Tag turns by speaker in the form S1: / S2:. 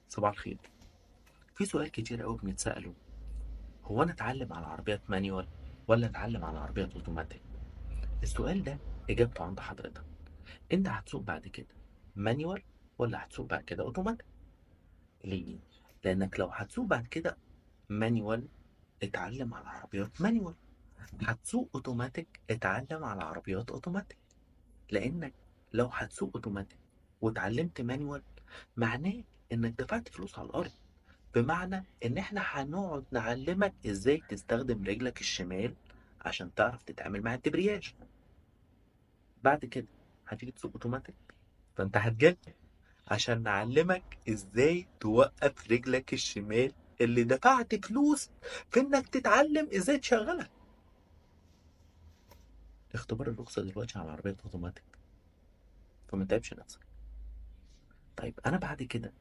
S1: صباح الخير. في سؤال كتير قوي بنتسأله، هو انا اتعلم على عربيات مانيوال ولا اتعلم على عربيات اوتوماتيك؟ السؤال ده اجابته عند حضرتك. انت هتسوق بعد كده مانيوال ولا هتسوق بعد كده اوتوماتيك؟ ليه؟ لانك لو هتسوق بعد كده مانيوال، اتعلم على عربيات مانيوال. هتسوق اوتوماتيك، اتعلم على عربيات اوتوماتيك. لانك لو هتسوق اوتوماتيك واتعلمت مانيوال، معناه انك دفعت فلوس على الارض. بمعنى ان احنا هنقعد نعلمك ازاي تستخدم رجلك الشمال عشان تعرف تتعامل مع الدبرياج. بعد كده هتيجي تسوق اوتوماتيك، فانت هتجل عشان نعلمك ازاي توقف رجلك الشمال اللي دفعت فلوس في انك تتعلم ازاي تشغلها. اختبار الرخصة دلوقتي على عربية اوتوماتيك، فما تعبش نفسك. طيب انا بعد كده